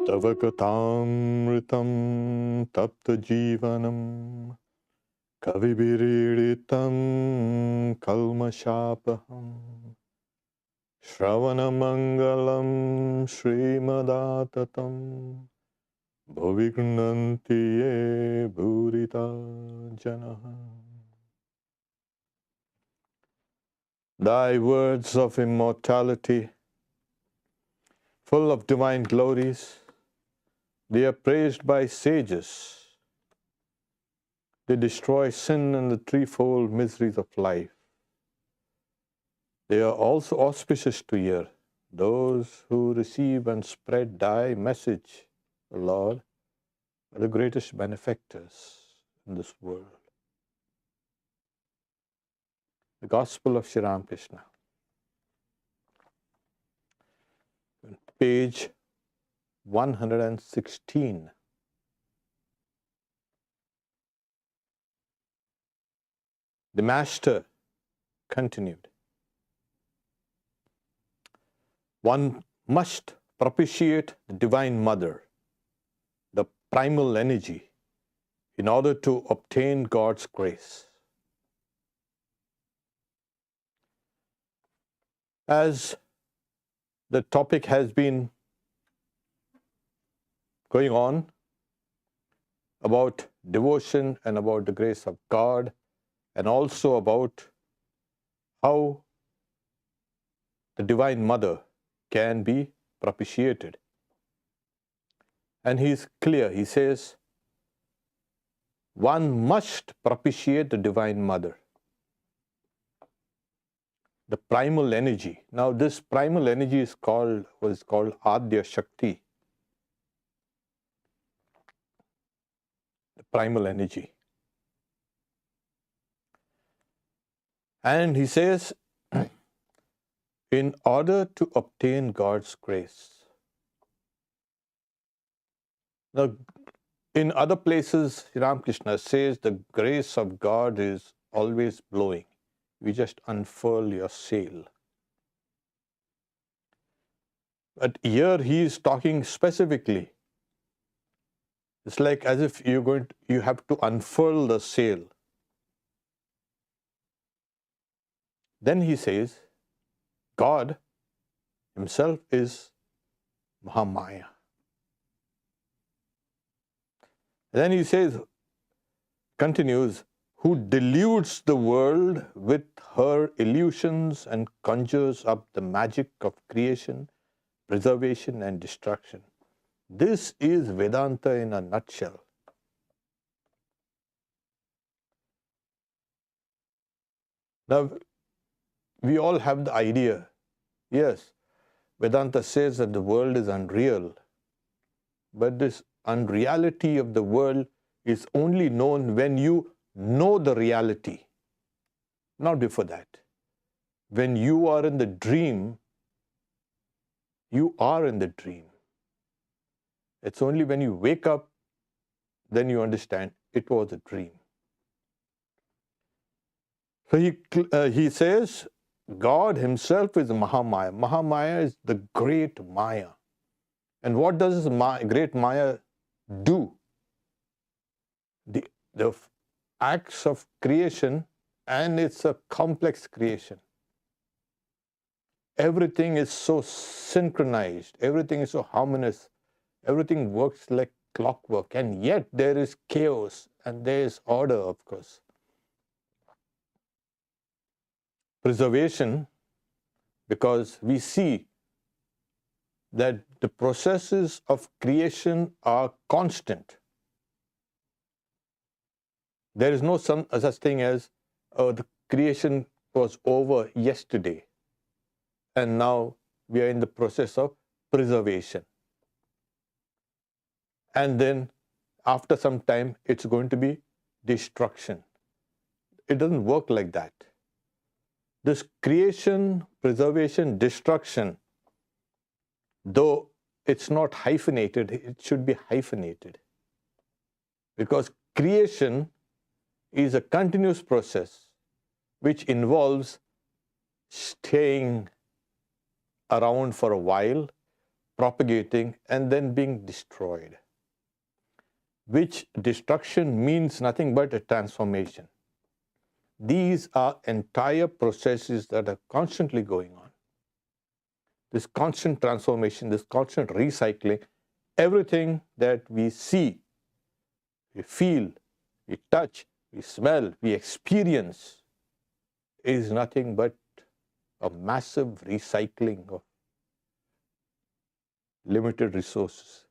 Tava katamritam tapta jivanam kavibiriritam kalmashapaham Shravanamangalam Srimadatam Bhuvignanti ye bhurita janaha. Thy words of immortality, full of divine glories, they are praised by sages. They destroy sin and the threefold miseries of life. They are also auspicious to hear. Those who receive and spread thy message, O Lord, are the greatest benefactors in this world. The Gospel of Sri Ramakrishna, page 116. The Master continued, one must propitiate the Divine Mother, the primal energy, in order to obtain God's grace. As the topic has been going on about devotion and about the grace of God, and also about how the Divine Mother can be propitiated. And he is clear, he says, one must propitiate the Divine Mother, the primal energy. Now this primal energy was called Adya Shakti, the primal energy. And he says, in order to obtain God's grace. Now, in other places, Ramakrishna says the grace of God is always blowing. You just unfurl your sail. But here he is talking specifically. It's like as if you have to unfurl the sail. Then he says, God himself is Mahamaya. Then he says, continues, who deludes the world with her illusions and conjures up the magic of creation, preservation and destruction. This is Vedanta in a nutshell. Now, we all have the idea, yes, Vedanta says that the world is unreal, but this unreality of the world is only known when you know the reality, not before that. When you are in the dream, you are in the dream. It's only when you wake up, then you understand it was a dream. So he says, God himself is Mahamaya. Mahamaya is the great Maya. And what does this great Maya do? The acts of creation, and it's a complex creation. Everything is so synchronized, everything is so harmonious, everything works like clockwork, and yet there is chaos and there is order, of course. Preservation, because we see that the processes of creation are constant. There is no such thing as, oh, the creation was over yesterday, and now we are in the process of preservation. And then after some time, it's going to be destruction. It doesn't work like that. This creation, preservation, destruction, though it's not hyphenated, it should be hyphenated. Because creation is a continuous process which involves staying around for a while, propagating, and then being destroyed. Which destruction means nothing but a transformation. These are entire processes that are constantly going on. This constant transformation, this constant recycling, everything that we see, we feel, we touch, we smell, we experience is nothing but a massive recycling of limited resources.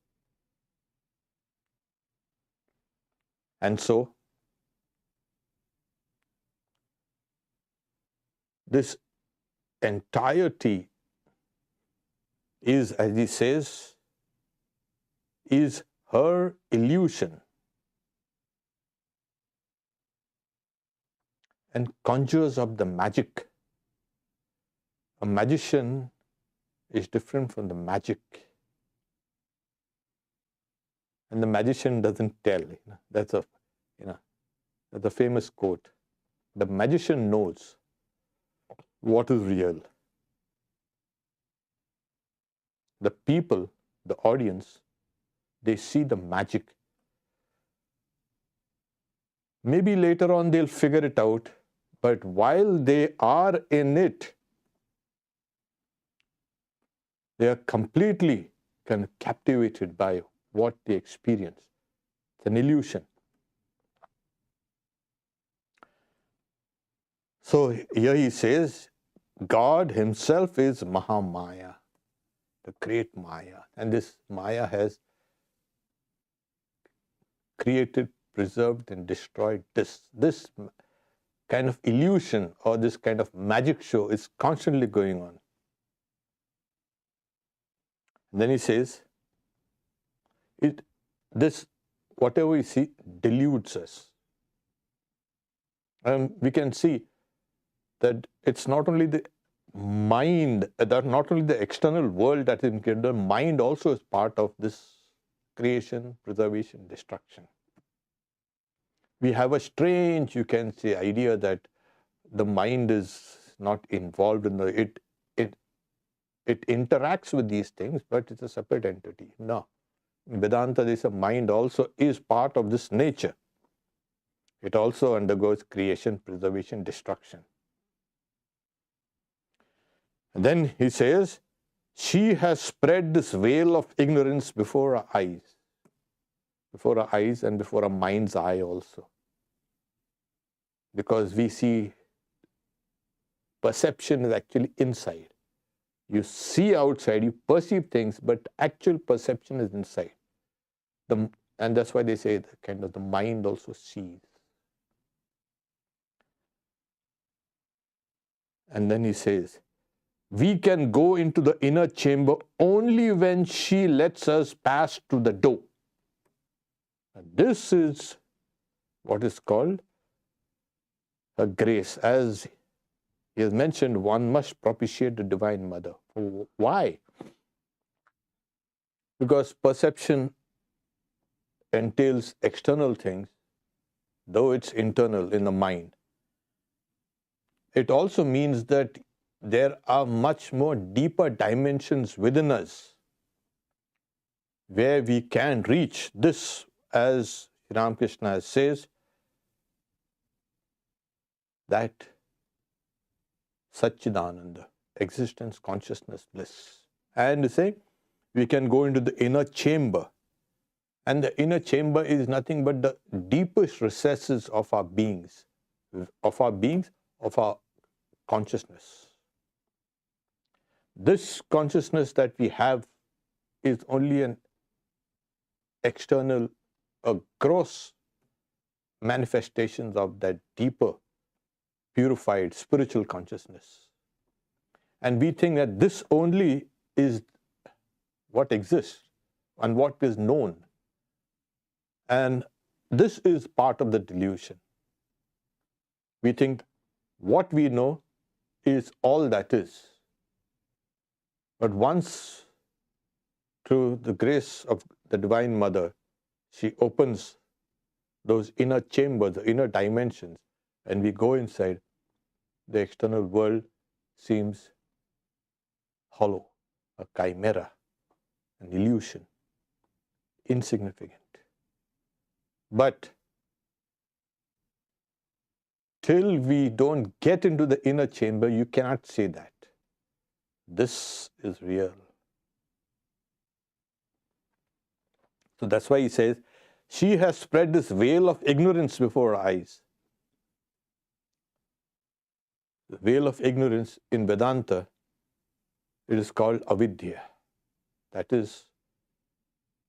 And so, this entirety is, as he says, is her illusion and conjures up the magic. A magician is different from the magic. And the magician doesn't tell. That's a famous quote. The magician knows what is real. The people, the audience, they see the magic. Maybe later on they'll figure it out, but while they are in it, they are completely kind of captivated by what they experience. It's an illusion. So here he says, God himself is Mahamaya, the great Maya. And this Maya has created, preserved, and destroyed this. This kind of illusion or this kind of magic show is constantly going on. And then he says, this, whatever we see, deludes us. And we can see that it's not only the mind, that not only the external world that is included, the mind also is part of this creation, preservation, destruction. We have a strange, you can say, idea that the mind is not involved in it interacts with these things, but it's a separate entity. No. In Vedanta, this mind also is part of this nature. It also undergoes creation, preservation, destruction. And then he says, she has spread this veil of ignorance before our eyes. Before our eyes and before our mind's eye also. Because we see perception is actually inside. You see outside, you perceive things, but actual perception is inside. And that's why they say the mind also sees. And then he says, we can go into the inner chamber only when she lets us pass to the door. And this is what is called a grace. As he has mentioned, one must propitiate the Divine Mother. Why? Because perception entails external things, though it's internal in the mind. It also means that there are much more deeper dimensions within us where we can reach this, as Ramakrishna says, that Satchidananda, existence, consciousness, bliss. And say, we can go into the inner chamber. And the inner chamber is nothing but the deepest recesses of our beings, of our consciousness. This consciousness that we have is only an external, a gross manifestations of that deeper, purified spiritual consciousness. And we think that this only is what exists and what is known. And this is part of the delusion. We think what we know is all that is. But once, through the grace of the Divine Mother, she opens those inner chambers, the inner dimensions, and we go inside, the external world seems hollow, a chimera, an illusion, insignificant. But till we don't get into the inner chamber, you cannot say that. This is real. So that's why he says, she has spread this veil of ignorance before our eyes. The veil of ignorance in Vedanta, it is called avidya. That is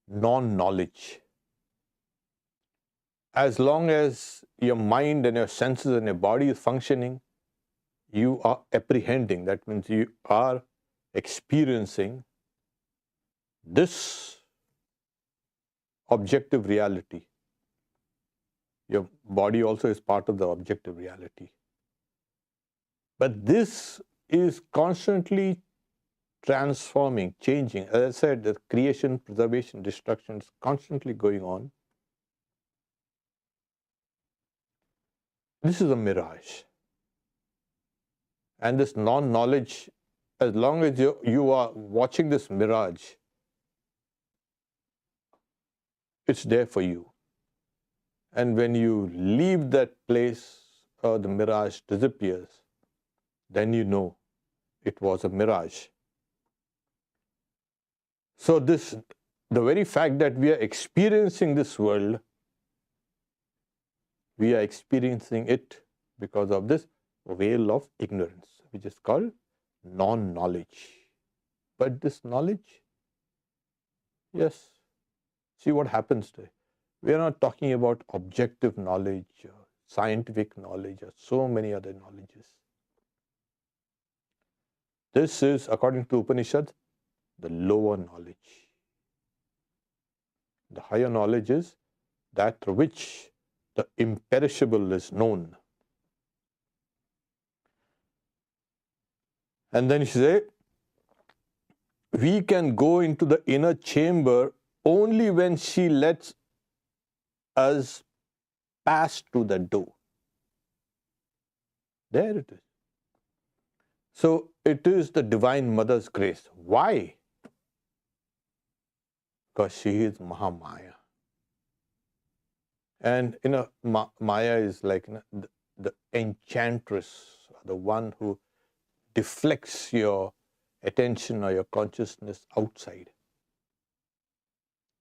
non-knowledge. As long as your mind and your senses and your body is functioning, you are apprehending. That means you are experiencing this objective reality. Your body also is part of the objective reality. But this is constantly transforming, changing. As I said, the creation, preservation, destruction is constantly going on. This is a mirage. And this non-knowledge, as long as you are watching this mirage, it's there for you. And when you leave that place or the mirage disappears, then you know it was a mirage. So the very fact that we are experiencing this world, we are experiencing it because of this veil of ignorance, which is called non-knowledge. But this knowledge, yes, see what happens to it. We are not talking about objective knowledge, or scientific knowledge, or so many other knowledges. This is, according to Upanishad, the lower knowledge. The higher knowledge is that through which the imperishable is known. And then you say, we can go into the inner chamber only when she lets us pass through the door. There it is. So it is the Divine Mother's grace. Why? Because she is Mahamaya. And Maya is like the enchantress, the one who deflects your attention or your consciousness outside.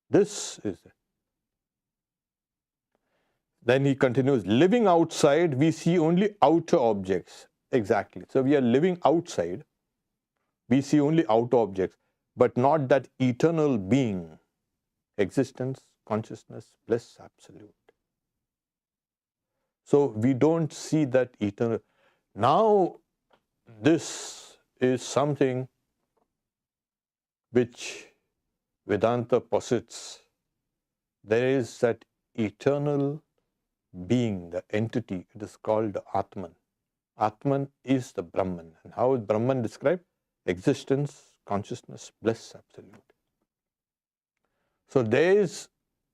This is it. Then he continues, living outside, we see only outer objects. Exactly. So we are living outside, we see only outer objects, but not that eternal being, existence, consciousness, bliss, absolute. So we don't see that eternal. Now, this is something which Vedanta posits. There is that eternal being, the entity, it is called the Atman. Atman is the Brahman. And how is Brahman described? Existence, consciousness, bliss, absolute. So there is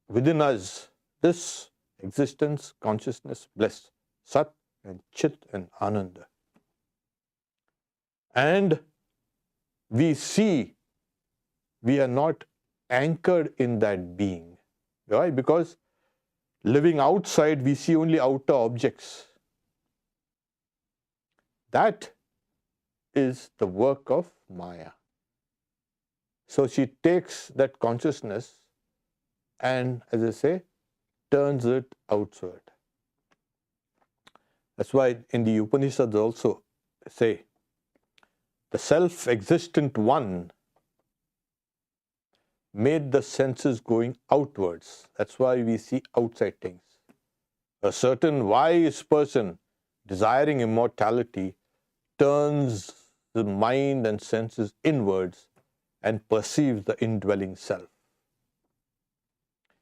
within us this existence, consciousness, bliss, Sat and Chit and Ananda. And we see we are not anchored in that being. Why? Because living outside, we see only outer objects. That is the work of Maya. So she takes that consciousness and, as I say, turns it outward. That's why in the Upanishads also say, the self-existent one made the senses going outwards. That's why we see outside things. A certain wise person desiring immortality turns the mind and senses inwards and perceives the indwelling self.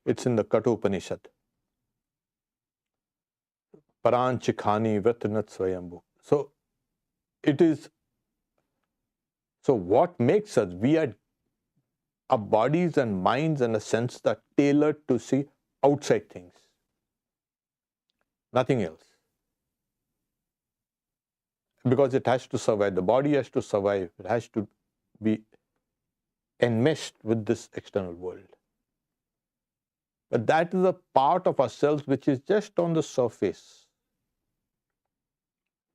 It's in the Kathopanishad. Paranchikhani Vratanat Swayambhu. So it is, so what makes us? Our bodies and minds and a sense are tailored to see outside things. Nothing else. Because it has to survive. The body has to survive. It has to be enmeshed with this external world. But that is a part of ourselves which is just on the surface.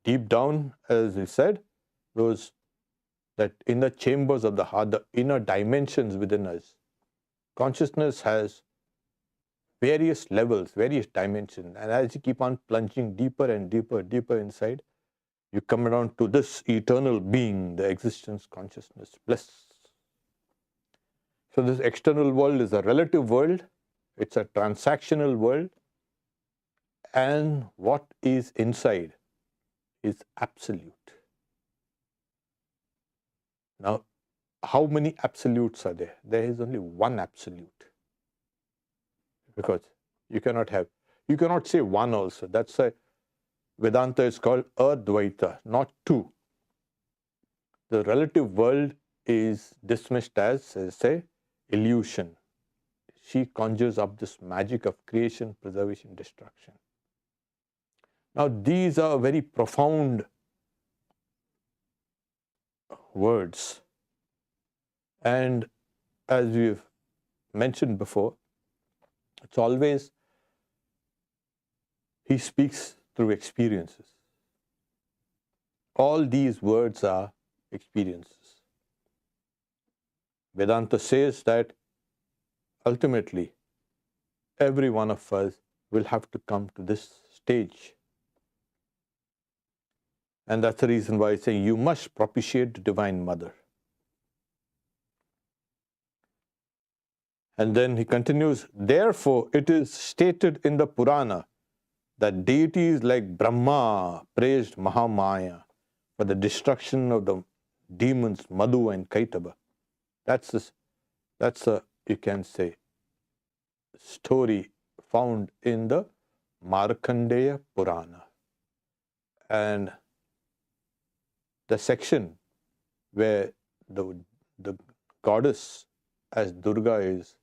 Deep down, as we said, those that inner chambers of the heart, the inner dimensions within us, consciousness has various levels, various dimensions. And as you keep on plunging deeper and deeper, deeper inside, you come around to this eternal being, the existence, consciousness, bliss. So this external world is a relative world. It's a transactional world. And what is inside is absolute. Now, how many absolutes are there? There is only one absolute. Because you cannot say one also. That's why Vedanta is called Advaita, not two. The relative world is dismissed as I say, illusion. She conjures up this magic of creation, preservation, destruction. Now, these are very profound words. And as we've mentioned before, it's always, he speaks through experiences. All these words are experiences. Vedanta says that ultimately, every one of us will have to come to this stage. And that's the reason why I say you must propitiate the Divine Mother. And then he continues, therefore it is stated in the Purana that deities like Brahma praised Mahamaya for the destruction of the demons Madhu and Kaitaba. That's a, you can say, story found in the Markandeya Purana. And the section where the goddess as Durga is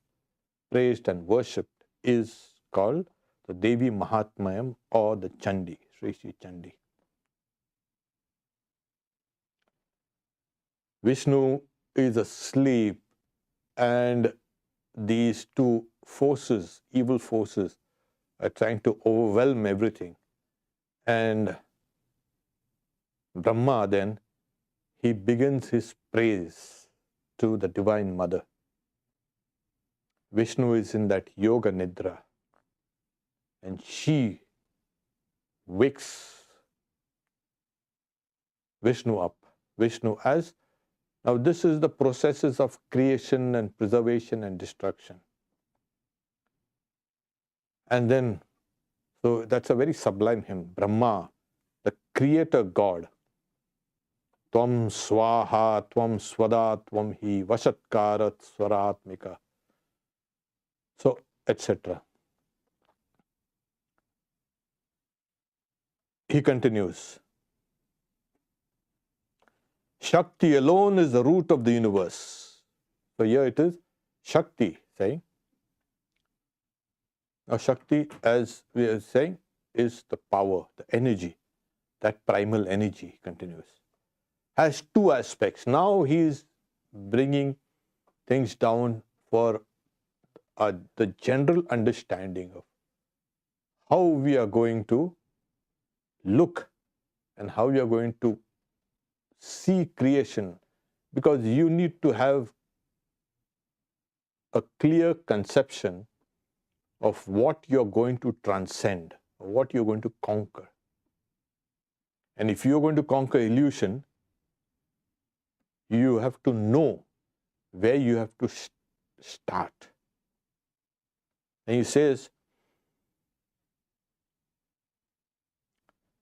praised and worshipped is called the Devi Mahatmayam or the Chandi, Sri Sri Chandi. Vishnu is asleep and these two forces, evil forces, are trying to overwhelm everything. And Brahma then, he begins his praise to the Divine Mother. Vishnu is in that Yoga Nidra and she wakes Vishnu up. Vishnu as, now this is the processes of creation and preservation and destruction. And then, so that's a very sublime hymn, Brahma, the creator God. Tvam swaha, tvam swada, tvam hi, vasatkarat swaratmika. So, etc. He continues. Shakti alone is the root of the universe. So here it is, Shakti saying. Now Shakti, as we are saying, is the power, the energy, that primal energy, continues. Has two aspects. Now he is bringing things down for the general understanding of how we are going to look and how we are going to see creation, because you need to have a clear conception of what you're going to transcend, or what you're going to conquer. And if you're going to conquer illusion, you have to know where you have to start. And he says,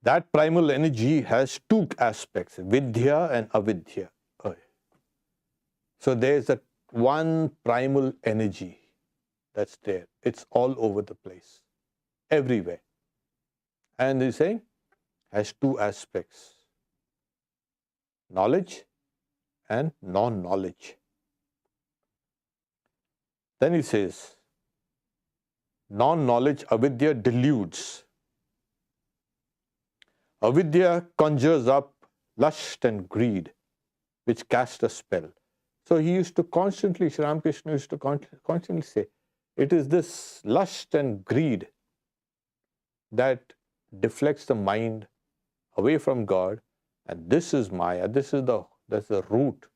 that primal energy has two aspects, vidya and avidya. So there's that one primal energy that's there. It's all over the place, everywhere. And he's saying, has two aspects, knowledge and non-knowledge. Then he says, non-knowledge, avidya, deludes. Avidya conjures up lust and greed, which cast a spell. So he used to constantly, Sri Ramakrishna used to constantly say, it is this lust and greed that deflects the mind away from God, and this is Maya, that's the root.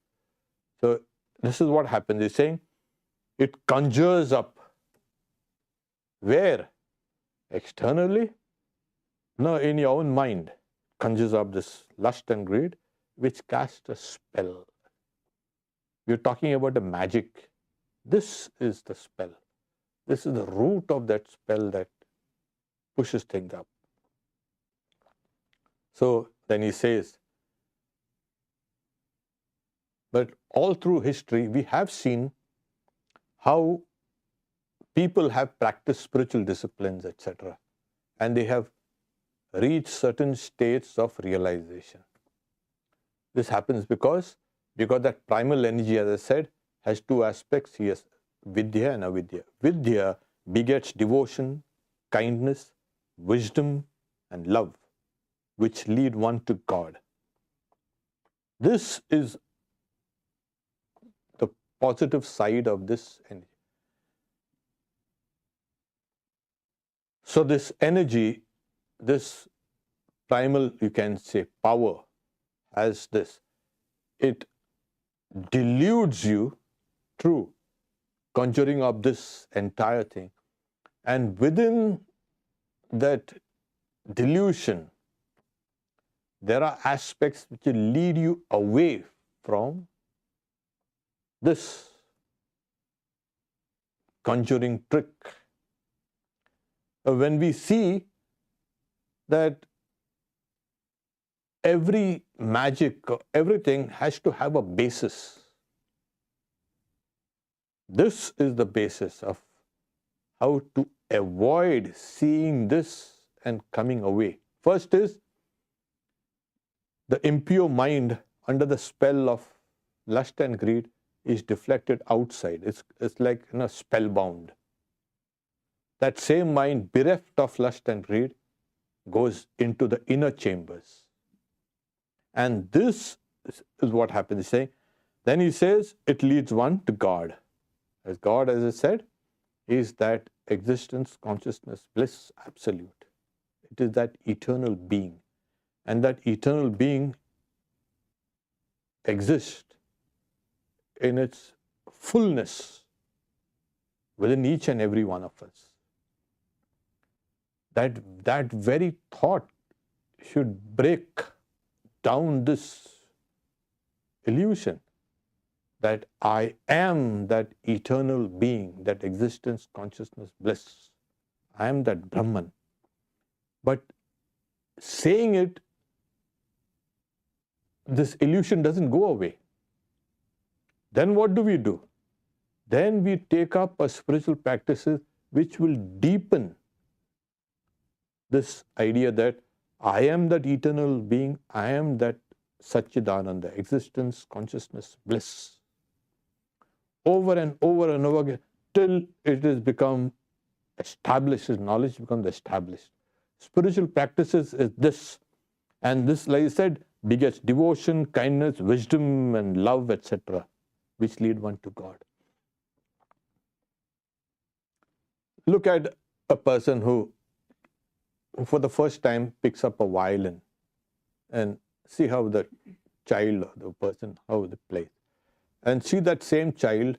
So this is what happens. He's saying it conjures up. Where? Externally? No, in your own mind. Conjures up this lust and greed, which cast a spell. We're talking about a magic. This is the spell. This is the root of that spell that pushes things up. So then he says, but all through history, we have seen how people have practiced spiritual disciplines, etc. And they have reached certain states of realization. This happens because that primal energy, as I said, has two aspects. He has vidya and avidya. Vidya begets devotion, kindness, wisdom, and love, which lead one to God. This is the positive side of this energy. So this energy, this primal, you can say, power, has this. It deludes you through conjuring up this entire thing. And within that delusion, there are aspects which will lead you away from this conjuring trick. When we see that every magic, everything has to have a basis. This is the basis of how to avoid seeing this and coming away. First is the impure mind under the spell of lust and greed is deflected outside. It's like spellbound. That same mind bereft of lust and greed goes into the inner chambers. And this is what happens. He's saying, then he says it leads one to God. As God, as I said, is that existence, consciousness, bliss, absolute. It is that eternal being. And that eternal being exists in its fullness within each and every one of us. That very thought should break down this illusion that I am that eternal being, that existence, consciousness, bliss. I am that Brahman. But saying it, this illusion doesn't go away. Then what do? Then we take up a spiritual practices which will deepen this idea that I am that eternal being, I am that Satchidananda, existence, consciousness, bliss. Over and over and over again, till it has become established, knowledge becomes established. Spiritual practices is this. And this, like I said, begets devotion, kindness, wisdom, and love, etc., which lead one to God. Look at a person who for the first time picks up a violin and see how the child or the person, how they play. And see that same child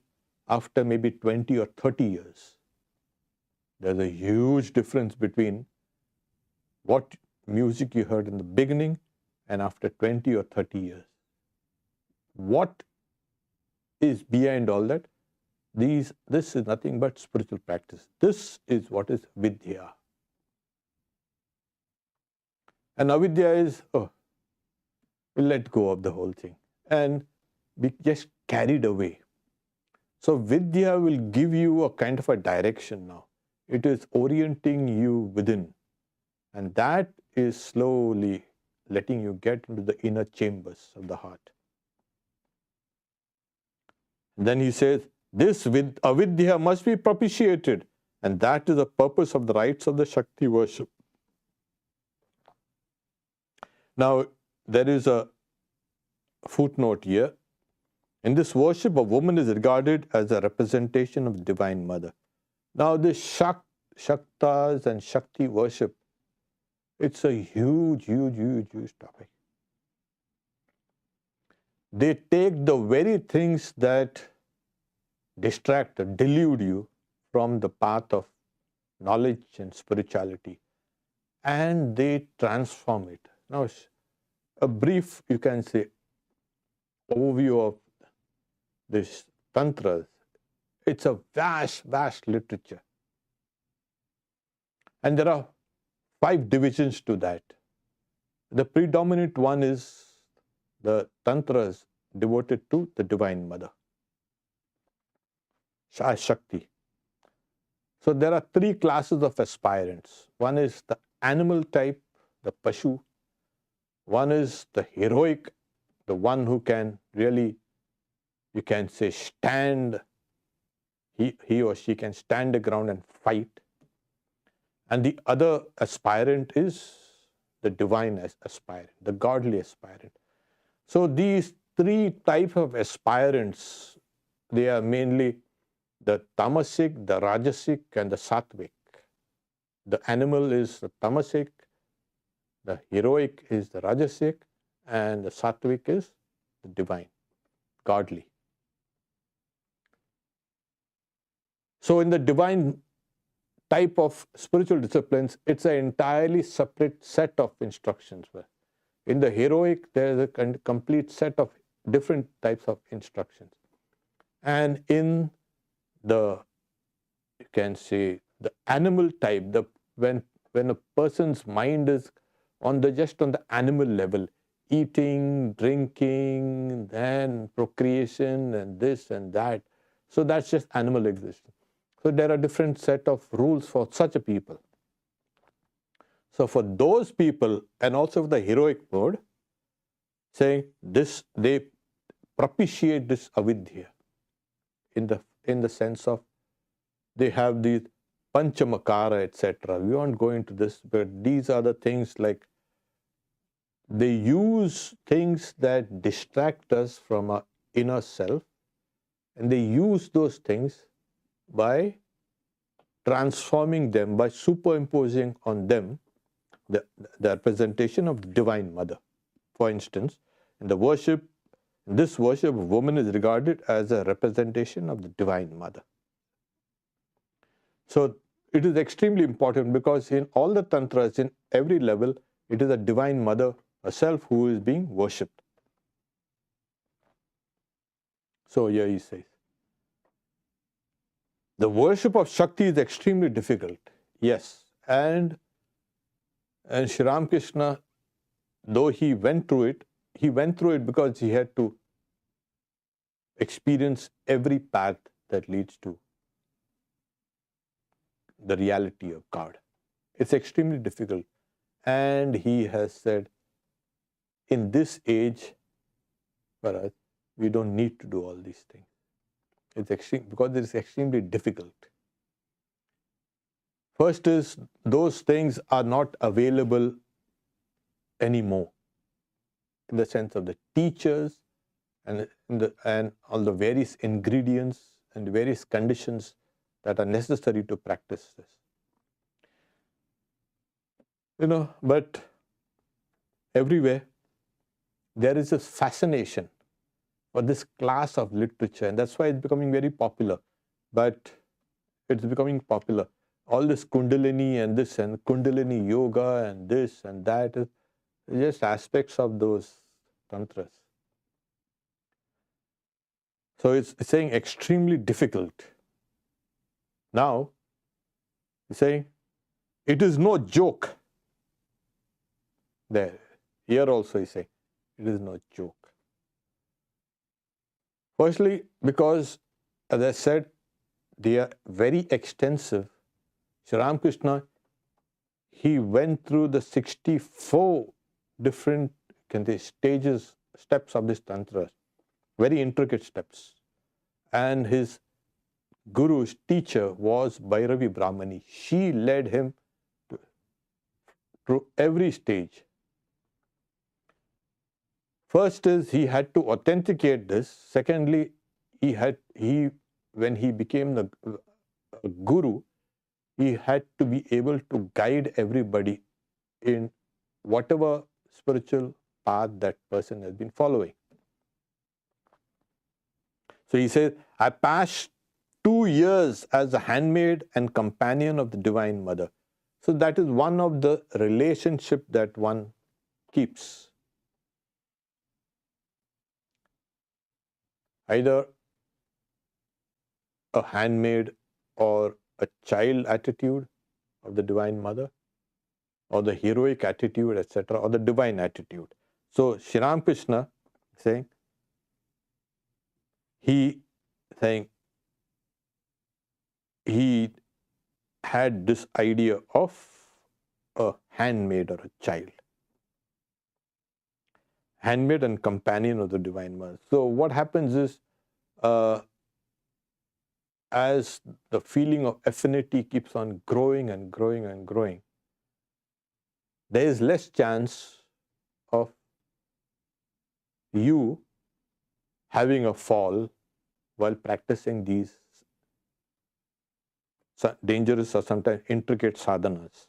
after maybe 20 or 30 years. There's a huge difference between what music you heard in the beginning and after 20 or 30 years. What is behind all that? This is nothing but spiritual practice. This is what is vidya. And avidya is, we'll let go of the whole thing and be just carried away. So vidya will give you a kind of a direction now. It is orienting you within. And that is slowly letting you get into the inner chambers of the heart. And then he says, this avidya must be propitiated. And that is the purpose of the rites of the Shakti worship. Now, there is a footnote here. In this worship, a woman is regarded as a representation of the Divine Mother. Now, this Shaktas and Shakti worship, it's a huge topic. They take the very things that distract or delude you from the path of knowledge and spirituality, and they transform it. Now, a brief, you can say, overview of this Tantras. It's a vast literature. And there are 5 divisions to that. The predominant one is the Tantras devoted to the Divine Mother, Shakti. So there are 3 classes of aspirants. One is the animal type, the Pashu. One is the heroic, the one who can really, you can say, stand, he or she can stand the ground and fight. And the other aspirant is the divine aspirant, the godly aspirant. So these 3 types of aspirants, they are mainly the tamasic, the rajasic, and the sattvic. The animal is the tamasic, the heroic is the rajasic, and the sattvic is the divine, godly. So in the divine type of spiritual disciplines, it's an entirely separate set of instructions. In the heroic, there is a complete set of different types of instructions. And in the, you can say, the animal type, when a person's mind is just on the animal level, eating, drinking, then procreation, and this and that. So that's just animal existence. So there are different set of rules for such a people. So for those people, and also for the heroic mode, saying this, they propitiate this avidya in the sense of they have these panchamakara, etc. We won't go into this, but these are the things like they use things that distract us from our inner self, and they use those things by transforming them, by superimposing on them the representation of the Divine Mother. For instance, in this worship, a woman is regarded as a representation of the Divine Mother. So it is extremely important because in all the tantras, in every level, it is a Divine Mother herself who is being worshipped. So here he says, the worship of Shakti is extremely difficult. Yes, and Sri Ramakrishna, though he went through it because he had to experience every path that leads to the reality of God. It's extremely difficult. And he has said, in this age, for us, we don't need to do all these things. It's extreme because it is extremely difficult. First is, those things are not available anymore in the sense of the teachers and all the various ingredients and various conditions that are necessary to practice this. But everywhere there is this fascination for this class of literature, and that's why it's becoming very popular. But it's becoming popular. All this Kundalini and this and Kundalini yoga and this and that is just aspects of those tantras. So it's saying extremely difficult. Now, it's saying it is no joke. Here also he's saying it is no joke. Firstly, because, as I said, they are very extensive. Sri Ramakrishna, he went through the 64 different steps of this tantra, very intricate steps. And his guru's teacher was Bhairavi Brahmani. She led him through every stage. First is he had to authenticate this. Secondly, when he became the guru, he had to be able to guide everybody in whatever spiritual path that person has been following. So he says, I passed 2 years as a handmaid and companion of the Divine Mother. So that is one of the relationship that one keeps. Either a handmaid or a child attitude of the Divine Mother, or the heroic attitude, etc., or the divine attitude. So Sri Ramakrishna saying, he had this idea of a handmaid or a child. Handmaid and companion of the Divine Mother. So what happens is, as the feeling of affinity keeps on growing and growing and growing, there is less chance of you having a fall while practicing these dangerous or sometimes intricate sadhanas.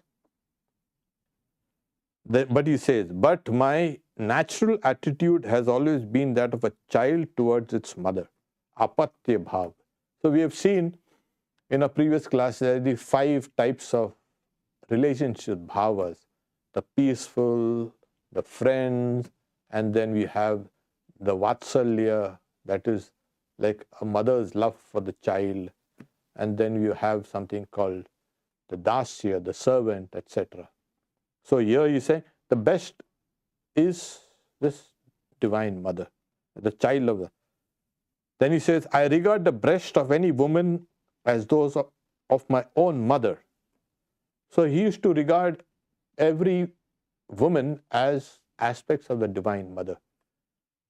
But he says, but my natural attitude has always been that of a child towards its mother, apatya bhav. So we have seen in a previous class there are the 5 types of relationship bhavas: the peaceful, the friends, and then we have the vatsalya, that is like a mother's love for the child, and then you have something called the dasya, the servant, etc. So here you say the best is this Divine Mother, the child of the. Then he says, I regard the breast of any woman as those of my own mother. So he used to regard every woman as aspects of the Divine Mother.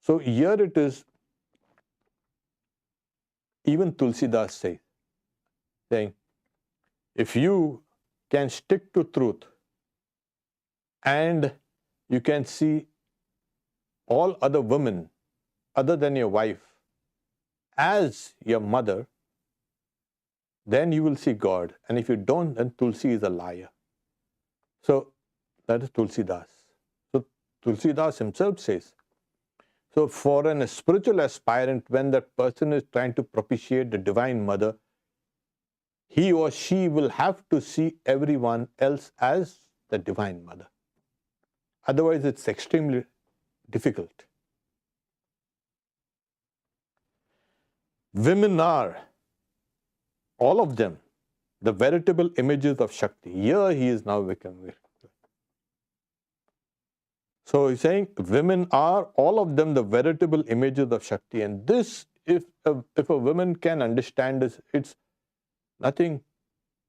So here it is, even Tulsidas saying, if you can stick to truth and you can see all other women other than your wife as your mother, then you will see God. And if you don't, then Tulsi is a liar. So that is Tulsidas. So Tulsidas himself says, so for a spiritual aspirant, when that person is trying to propitiate the Divine Mother, he or she will have to see everyone else as the Divine Mother. Otherwise, it's extremely difficult. Women are, all of them, the veritable images of Shakti. Here he is now becoming. So he's saying women are, all of them, the veritable images of Shakti. And this, if a woman can understand this, it's nothing,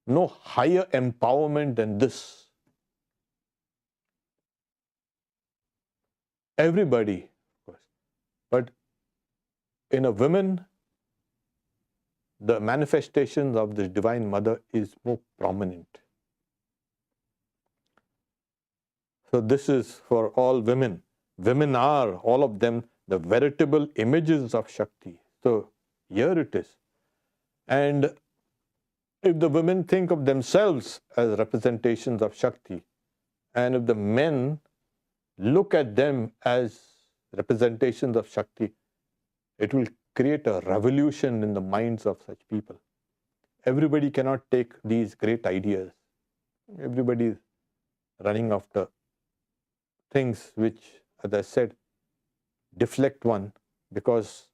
no higher empowerment than this. Everybody, of course. But in a woman, the manifestations of the Divine Mother is more prominent. So this is for all women. Women are, all of them, the veritable images of Shakti. So here it is. And if the women think of themselves as representations of Shakti, and if the men look at them as representations of Shakti, it will create a revolution in the minds of such people. Everybody cannot take these great ideas. Everybody is running after things which, as I said, deflect one, because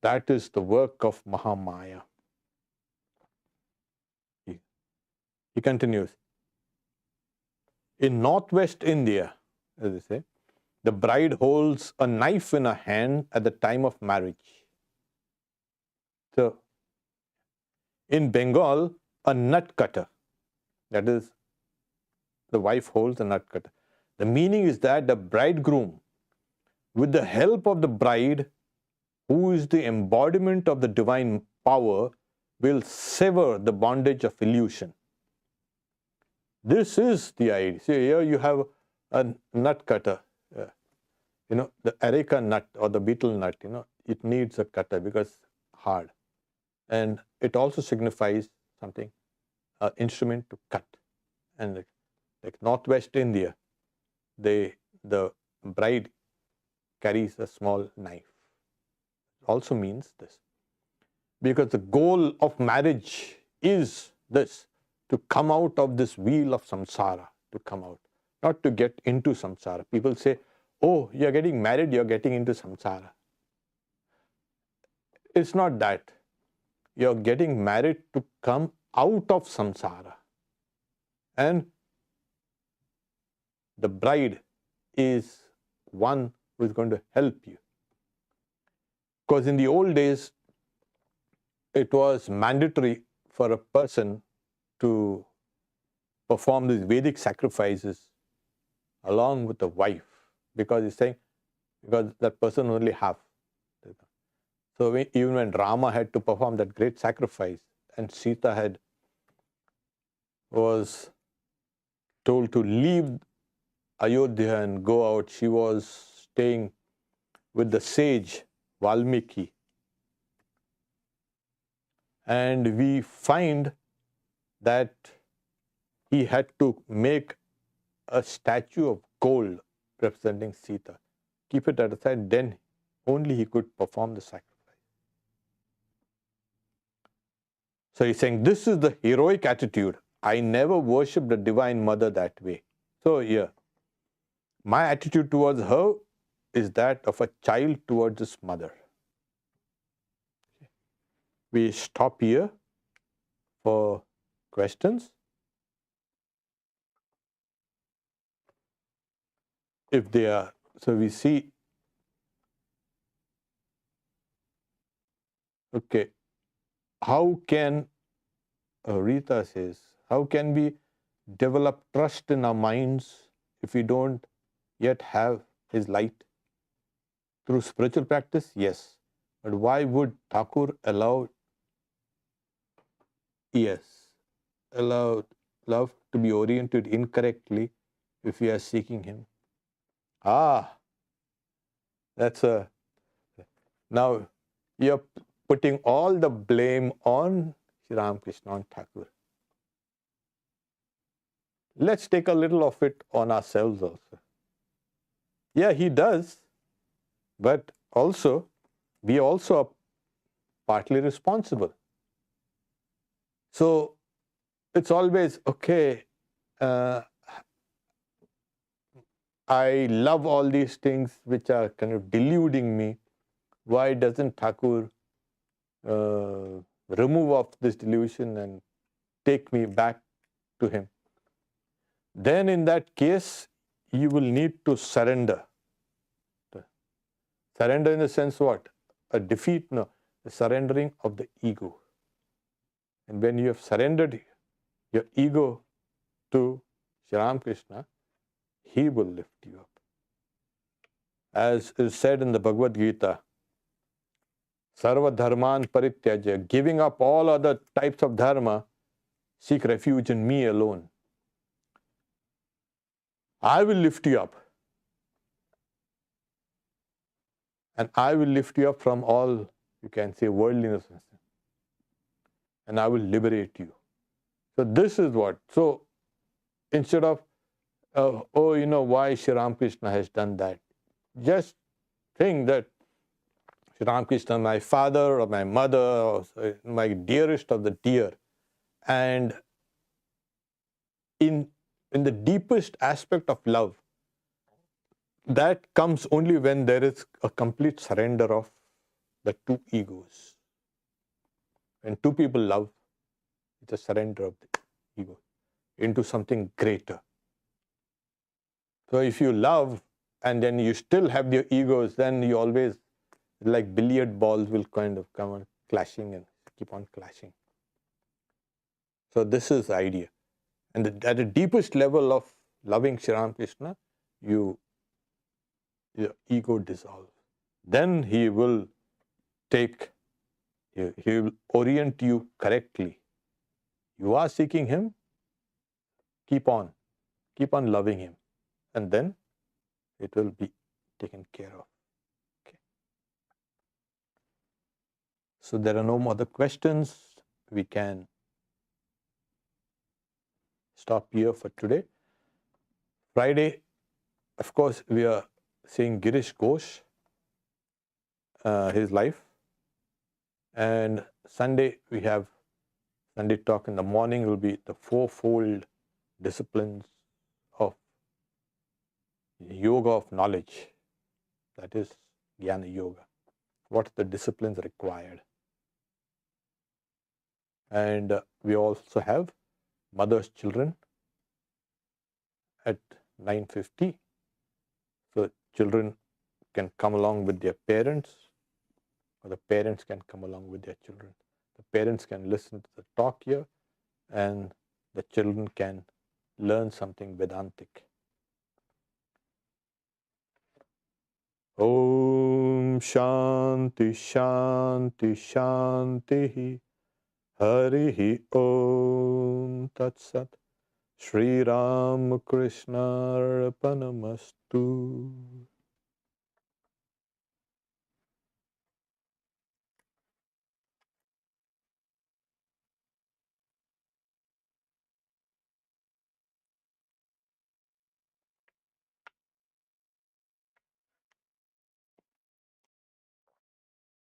that is the work of Mahamaya. He continues. In northwest India, as they say, the bride holds a knife in her hand at the time of marriage. So, in Bengal, a nut cutter, that is, the wife holds a nut cutter. The meaning is that the bridegroom, with the help of the bride, who is the embodiment of the divine power, will sever the bondage of illusion. This is the idea. See, here you have a nut cutter. the areca nut or the betel nut, it needs a cutter because it's hard. And it also signifies something, an instrument to cut. And like Northwest India, the bride carries a small knife. Also means this. Because the goal of marriage is this, to come out of this wheel of samsara, to come out, not to get into samsara. People say, oh, you're getting married, you're getting into samsara. It's not that. You're getting married to come out of samsara. And the bride is one who is going to help you. Because in the old days, it was mandatory for a person to perform these Vedic sacrifices along with the wife, because he's saying, because that person only half. So even when Rama had to perform that great sacrifice and Sita was told to leave Ayodhya and go out, she was staying with the sage Valmiki. And we find that he had to make a statue of gold representing Sita. Keep it at the side, then only he could perform the sacrifice. So he's saying, this is the heroic attitude. I never worshipped the Divine Mother that way. So here, my attitude towards her is that of a child towards his mother. We stop here for questions. If they are, so we see, okay, how can, Rita says, how can we develop trust in our minds if we don't yet have his light? Through spiritual practice, yes. But why would Thakur allow love to be oriented incorrectly if we are seeking him? Now you're putting all the blame on Sri Ramakrishna, on Thakur. Let's take a little of it on ourselves also. Yeah, he does, but also, we also are partly responsible. So, it's always, okay, I love all these things which are kind of deluding me. Why doesn't Thakur remove off this delusion and take me back to him? Then in that case, you will need to surrender. Surrender in the sense what? A defeat? No. The surrendering of the ego. And when you have surrendered your ego to Sri Ramakrishna, he will lift you up. As is said in the Bhagavad Gita, Sarva dharman parityajya, giving up all other types of dharma, seek refuge in me alone. I will lift you up. And I will lift you up from all, you can say, worldliness. And I will liberate you. So this is what. So instead of, why Sri Ramakrishna has done that, just think that Sri Ramakrishna, my father or my mother, or my dearest of the dear. And in the deepest aspect of love, that comes only when there is a complete surrender of the two egos. When two people love, it's a surrender of the ego into something greater. So if you love and then you still have your egos, then you always, like billiard balls, will kind of come on clashing and keep on clashing. So this is the idea. And at the deepest level of loving Sri Ramakrishna, your ego dissolves. Then he will he will orient you correctly. You are seeking him, keep on loving him. And then it will be taken care of. Okay. So there are no more other questions. We can stop here for today. Friday, of course, we are seeing Girish Ghosh, his life. And Sunday, we have Sunday talk in the morning will be the fourfold disciplines of yoga of knowledge. That is Jnana Yoga. What are the disciplines required? And we also have Mother's Children at 9:50. So children can come along with their parents, or the parents can come along with their children. The parents can listen to the talk here, and the children can learn something Vedantic. Om Shanti Shanti Shanti Harihi Om Tat Sat Sri Ramakrishna Arpanamastu.